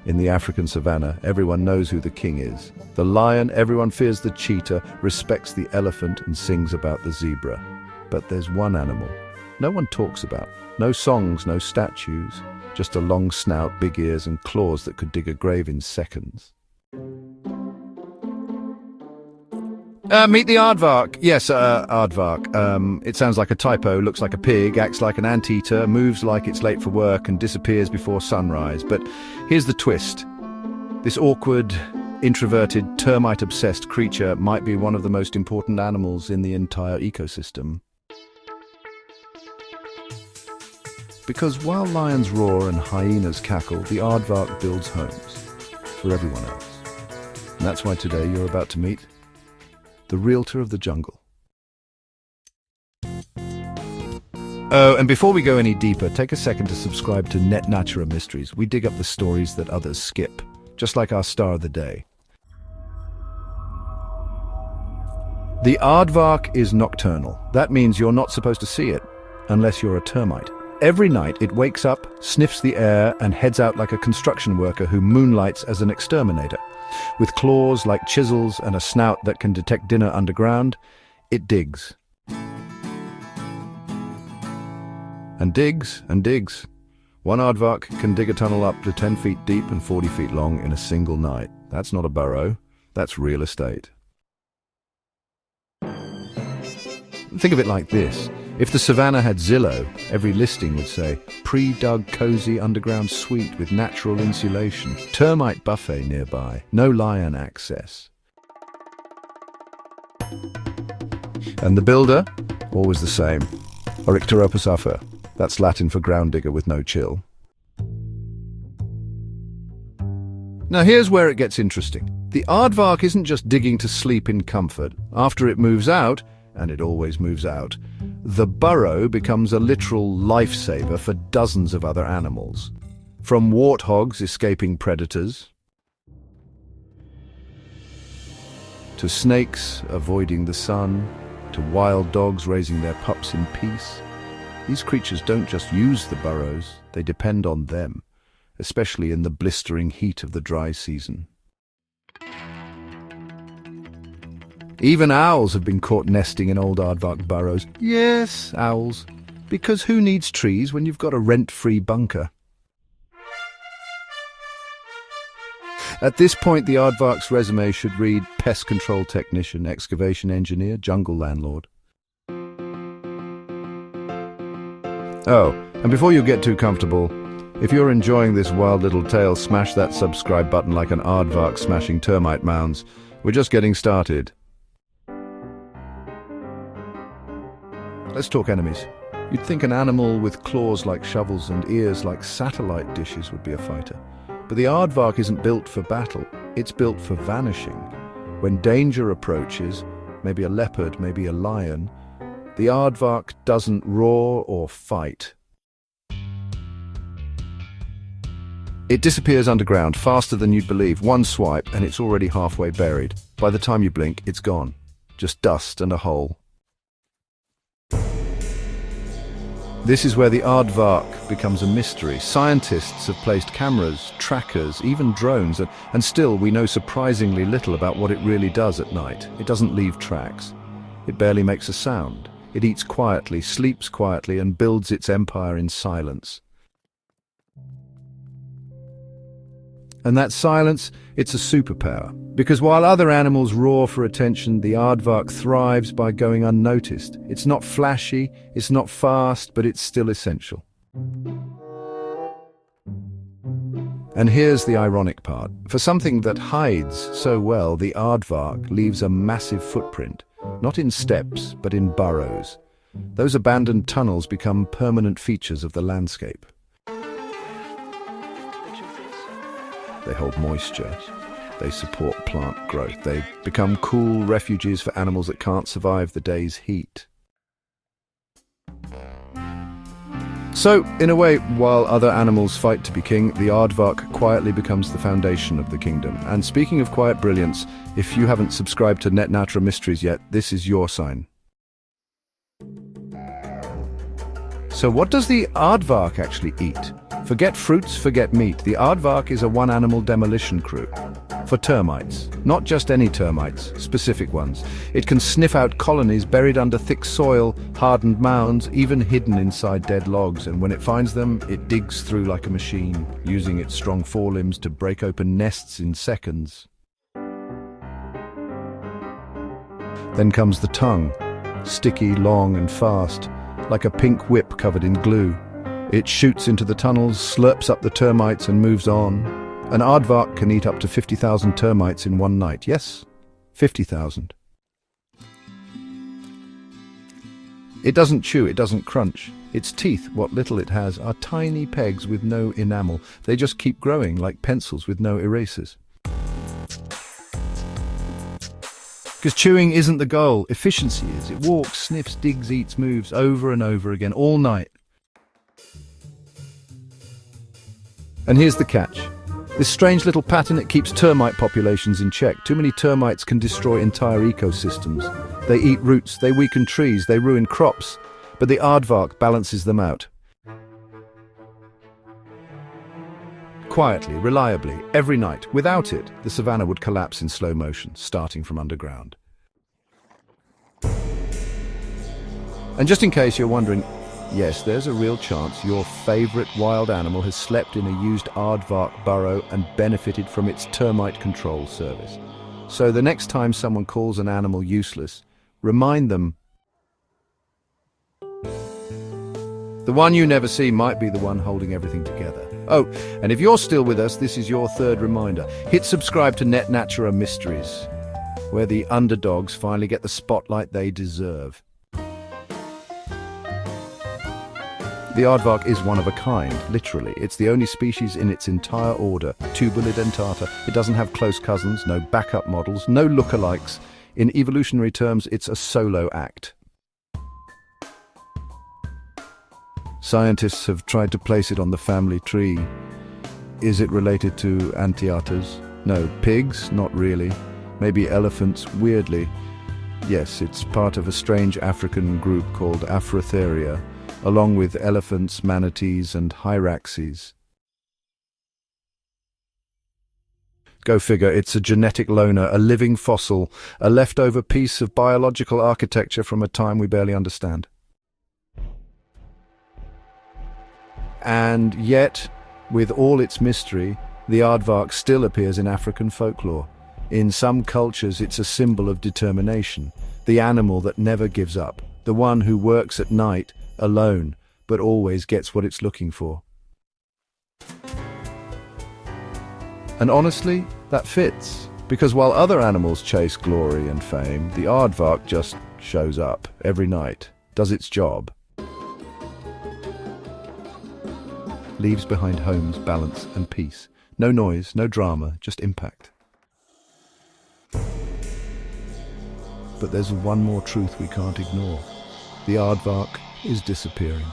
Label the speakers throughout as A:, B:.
A: In the African savannah, everyone knows who the king is. The lion, everyone fears the cheetah, respects the elephant, and sings about the zebra. But there's one animal no one talks about. No songs, no statues, just a long snout, big ears, and claws that could dig a grave in seconds. Meet the Aardvark. Yes, Aardvark. It sounds like a typo, looks like a pig, acts like an anteater, moves like it's late for work, and disappears before sunrise. But here's the twist. This awkward, introverted, termite-obsessed creature might be one of the most important animals in the entire ecosystem. Because while lions roar and hyenas cackle, the Aardvark builds homes for everyone else. And that's why today you're about to meet the Realtor of the jungle. Oh, and before we go any deeper, take a second to subscribe to Net Natura Mysteries. We dig up the stories that others skip, just like our star of the day. The Aardvark is nocturnal. That means you're not supposed to see it, unless you're a termite. Every night it wakes up, sniffs the air, and heads out like a construction worker who moonlights as an exterminator. With claws like chisels and a snout that can detect dinner underground, it digs. And digs and digs. One Aardvark can dig a tunnel up to 10 feet deep and 40 feet long in a single night. That's not a burrow, that's real estate. Think of it like this. If the savannah had Zillow, every listing would say, pre-dug cozy underground suite with natural insulation, termite buffet nearby, no lion access. And the builder? Always the same. Oricteropasafa. That's Latin for ground digger with no chill. Now here's where it gets interesting. The Aardvark isn't just digging to sleep in comfort. After it moves out, and it always moves out, the burrow becomes a literal lifesaver for dozens of other animals. From warthogs escaping predators, to snakes avoiding the sun, to wild dogs raising their pups in peace. These creatures don't just use the burrows, they depend on them, especially in the blistering heat of the dry season. Even owls have been caught nesting in old Aardvark burrows. Yes, owls. Because who needs trees when you've got a rent-free bunker? At this point, the Aardvark's resume should read pest control technician, excavation engineer, jungle landlord. Oh, and before you get too comfortable, if you're enjoying this wild little tale, smash that subscribe button like an Aardvark smashing termite mounds. We're just getting started. Let's talk enemies. You'd think an animal with claws like shovels and ears like satellite dishes would be a fighter. But the Aardvark isn't built for battle, it's built for vanishing. When danger approaches, maybe a leopard, maybe a lion, the Aardvark doesn't roar or fight. It disappears underground faster than you'd believe. One swipe and it's already halfway buried. By the time you blink, it's gone. Just dust and a hole. This is where the Aardvark becomes a mystery. Scientists have placed cameras, trackers, even drones, and still we know surprisingly little about what it really does at night. It doesn't leave tracks. It barely makes a sound. It eats quietly, sleeps quietly, and builds its empire in silence. And that silence, it's a superpower. Because while other animals roar for attention, the Aardvark thrives by going unnoticed. It's not flashy, it's not fast, but it's still essential. And here's the ironic part. For something that hides so well, the Aardvark leaves a massive footprint. Not in steps, but in burrows. Those abandoned tunnels become permanent features of the landscape. They hold moisture. They support plant growth. They become cool refuges for animals that can't survive the day's heat. So, in a way, while other animals fight to be king, the Aardvark quietly becomes the foundation of the kingdom. And speaking of quiet brilliance, if you haven't subscribed to Net Natura Mysteries yet, this is your sign. So what does the Aardvark actually eat? Forget fruits, forget meat. The Aardvark is a one-animal demolition crew. For termites. Not just any termites, specific ones. It can sniff out colonies buried under thick soil, hardened mounds, even hidden inside dead logs, and when it finds them, it digs through like a machine, using its strong forelimbs to break open nests in seconds. Then comes the tongue, sticky, long and fast, like a pink whip covered in glue. It shoots into the tunnels, slurps up the termites and moves on. An Aardvark can eat up to 50,000 termites in one night. Yes, 50,000. It doesn't chew, it doesn't crunch. Its teeth, what little it has, are tiny pegs with no enamel. They just keep growing like pencils with no erasers. Because chewing isn't the goal, efficiency is. It walks, sniffs, digs, eats, moves over and over again, all night. And here's the catch. This strange little pattern, it keeps termite populations in check. Too many termites can destroy entire ecosystems. They eat roots, they weaken trees, they ruin crops. But the Aardvark balances them out. Quietly, reliably, every night. Without it, the savannah would collapse in slow motion, starting from underground. And just in case you're wondering, yes, there's a real chance your favorite wild animal has slept in a used Aardvark burrow and benefited from its termite control service. So the next time someone calls an animal useless, remind them the one you never see might be the one holding everything together. Oh, and if you're still with us, this is your third reminder. Hit subscribe to Net Natura Mysteries, where the underdogs finally get the spotlight they deserve. The Aardvark is one of a kind, literally. It's the only species in its entire order, Tubulidentata. It doesn't have close cousins, no backup models, no lookalikes. In evolutionary terms, it's a solo act. Scientists have tried to place it on the family tree. Is it related to anteaters? No. Pigs? Not really. Maybe elephants? Weirdly. Yes, it's part of a strange African group called Afrotheria, along with elephants, manatees, and hyraxes. Go figure, it's a genetic loner, a living fossil, a leftover piece of biological architecture from a time we barely understand. And yet, with all its mystery, the Aardvark still appears in African folklore. In some cultures, it's a symbol of determination, the animal that never gives up, the one who works at night, alone, but always gets what it's looking for. And honestly, that fits, because while other animals chase glory and fame, the Aardvark just shows up every night, does its job, leaves behind homes, balance and peace. No noise, no drama, just impact. But there's one more truth we can't ignore. The Aardvark is disappearing.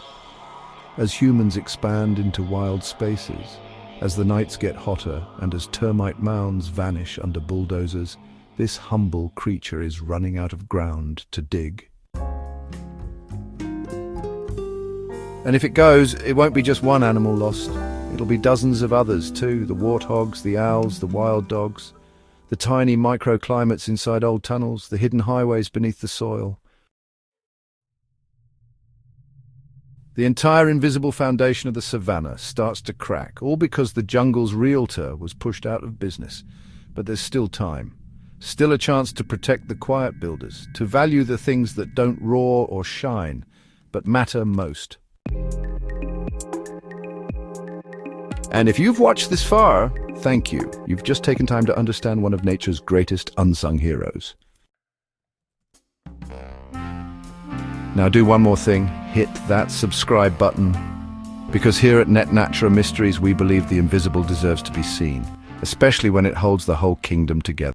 A: As humans expand into wild spaces, as the nights get hotter and as termite mounds vanish under bulldozers, this humble creature is running out of ground to dig. And if it goes, it won't be just one animal lost. It'll be dozens of others too, the warthogs, the owls, the wild dogs, the tiny microclimates inside old tunnels, the hidden highways beneath the soil. The entire invisible foundation of the savannah starts to crack, all because the jungle's Realtor was pushed out of business. But there's still time. Still a chance to protect the quiet builders, to value the things that don't roar or shine, but matter most. And if you've watched this far, thank you. You've just taken time to understand one of nature's greatest unsung heroes. Now do one more thing, hit that subscribe button. Because here at Net Natura Mysteries, we believe the invisible deserves to be seen, especially when it holds the whole kingdom together.